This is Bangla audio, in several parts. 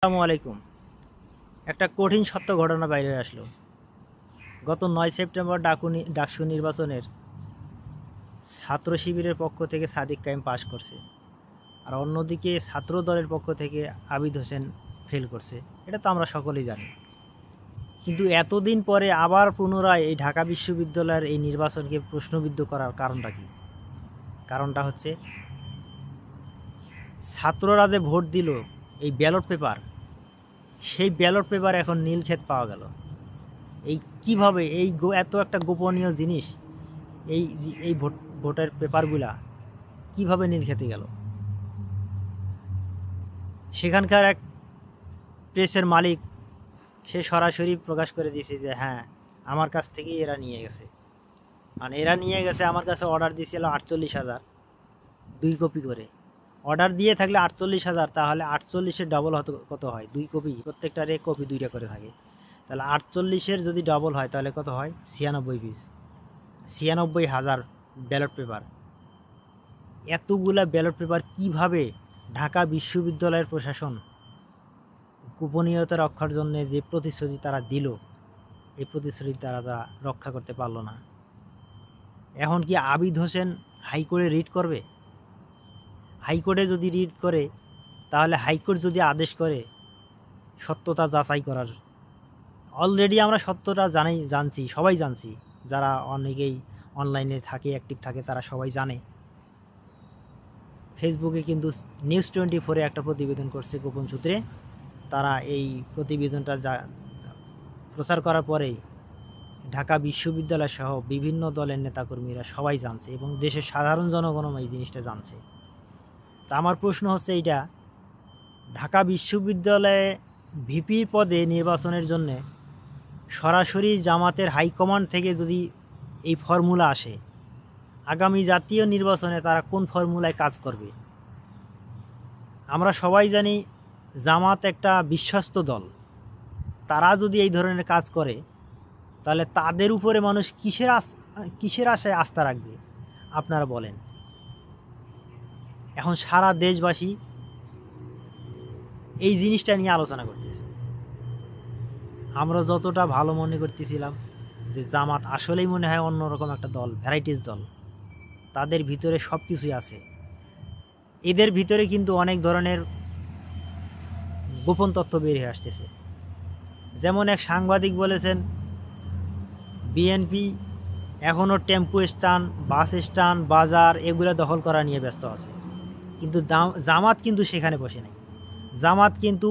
আসসালামু আলাইকুম। একটা কঠিন সত্য ঘটনা বাইরে আসলো। গত ৯ সেপ্টেম্বর ডাকসু নির্বাচনের ছাত্র শিবিরের পক্ষ থেকে সাদিক কায়েম পাশ করছে, আর অন্যদিকে ছাত্র দলের পক্ষ থেকে আবিদ হোসেন ফেল করছে। এটা তো আমরা সকলেই জানি। কিন্তু এতদিন পরে আবার পুনরায় এই ঢাকা বিশ্ববিদ্যালয়ের এই নির্বাচনকে প্রশ্নবিদ্ধ করার কারণটা কি? কারণটা হচ্ছে ছাত্ররা যে ভোট দিল এই ব্যালট পেপার, সেই ব্যালট পেপার এখন নীলক্ষেত পাওয়া গেল। এই কিভাবে এত একটা গোপনীয় জিনিস এই ভোটের পেপারগুলা কিভাবে নীলক্ষেতে গেল? সেখানকার এক প্রেসের মালিক সে সরাসরি প্রকাশ করে দিয়েছে যে হ্যাঁ, আমার কাছ থেকেই এরা নিয়ে গেছে। আর এরা নিয়ে গেছে, আমার কাছে অর্ডার দিয়েছিল 48,000, 2 কপি করে। অর্ডার দিয়ে থাকলে 48,000, তাহলে 48-এর ডবল কত হয়? 2 কপি, প্রত্যেকটার এক কপি 2টা করে থাকে। তাহলে 48-এর যদি ডবল হয় তাহলে কত হয়? 96 পিস, 96,000 ব্যালট পেপার। এতগুলা ব্যালট পেপার কিভাবে ঢাকা বিশ্ববিদ্যালয়ের প্রশাসন গোপনীয়তা রক্ষার জন্য যে প্রতিশ্রুতি তারা দিল, এই প্রতিশ্রুতি তারা রক্ষা করতে পারলো না। এখন কি আবিদ হোসেন হাইকোর্টে রিট করবে? হাইকোর্টে যদি রিট করে, তাহলে হাইকোর্ট যদি আদেশ করে সত্যতা যাচাই করার, অলরেডি আমরা সত্যটা জানছি, সবাই জানছি। যারা অনেকেই অনলাইনে থাকে, অ্যাক্টিভ থাকে, তারা সবাই জানে। ফেসবুকে কিন্তু নিউজ 24-এ একটা প্রতিবেদন করছে গোপন সূত্রে। তারা এই প্রতিবেদনটা প্রচার করার পরেই ঢাকা বিশ্ববিদ্যালয় সহ বিভিন্ন দলের নেতাকর্মীরা সবাই জানছে, এবং দেশের সাধারণ জনগণও এই জিনিসটা জানছে। তা আমার প্রশ্ন হচ্ছে এইটা, ঢাকা বিশ্ববিদ্যালয়ে ভিপি পদে নির্বাচনের জন্যে সরাসরি জামাতের হাইকমান্ড থেকে যদি এই ফর্মুলা আসে, আগামী জাতীয় নির্বাচনে তারা কোন ফর্মুলায় কাজ করবে? আমরা সবাই জানি জামাত একটা বিশ্বস্ত দল। তারা যদি এই ধরনের কাজ করে, তাহলে তাদের উপরে মানুষ কিসের আশায় আস্থা রাখবে? আপনারা বলেন। এখন সারা দেশবাসী এই জিনিসটা নিয়ে আলোচনা করতেছে। আমরা যতটা ভালো মনে করতেছিলাম যে জামাত আসলেই মনে হয় অন্যরকম একটা দল, ভ্যারাইটিস দল, তাদের ভিতরে সব কিছুই আছে। এদের ভিতরে কিন্তু অনেক ধরনের গোপন তথ্য বের হয়ে আসতেছে। যেমন এক সাংবাদিক বলেছেন, বিএনপি এখনও টেম্পো স্ট্যান্ড, বাস স্ট্যান্ড, বাজার এগুলো দখল করা নিয়ে ব্যস্ত আছে, কিন্তু জামাত কিন্তু সেখানে বসে নাই। জামাত কিন্তু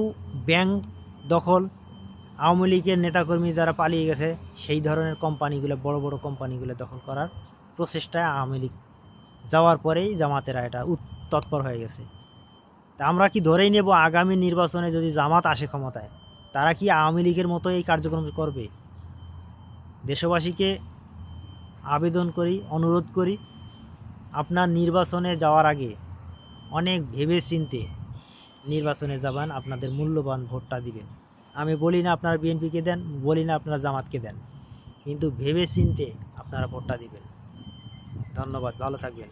ব্যাংক দখল, আওয়ামী লীগের নেতাকর্মী যারা পালিয়ে গেছে সেই ধরনের কোম্পানিগুলো, বড় বড় কোম্পানিগুলো দখল করার প্রচেষ্টায় আওয়ামী লীগ যাওয়ার পরেই জামাতেরা এটা তৎপর হয়ে গেছে। তা আমরা কি ধরেই নেব আগামী নির্বাচনে যদি জামাত আসে ক্ষমতায়, তারা কি আওয়ামী লীগের মতো এই কার্যক্রম করবে? দেশবাসীকে আবেদন করি, অনুরোধ করি, আপনার নির্বাচনে যাওয়ার আগে অনেক ভেবে চিন্তে নির্বাচনে যাবেন, আপনাদের মূল্যবান ভোটটা দিবেন। আমি বলি না আপনারা বিএনপিকে দেন, বলি না আপনারা জামাতকে দেন, কিন্তু ভেবে চিন্তে আপনারা ভোটটা দিবেন। ধন্যবাদ, ভালো থাকবেন।